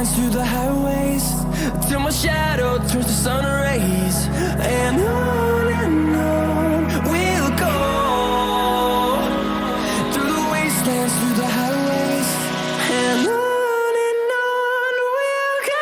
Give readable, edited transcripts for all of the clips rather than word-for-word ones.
wastelands, through the highways, till my shadow turns to sun rays. And on we'll go, through the wastelands, through the highways, and on we'll go.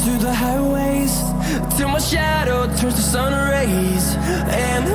Through the highways, till my shadow turns to sun rays. And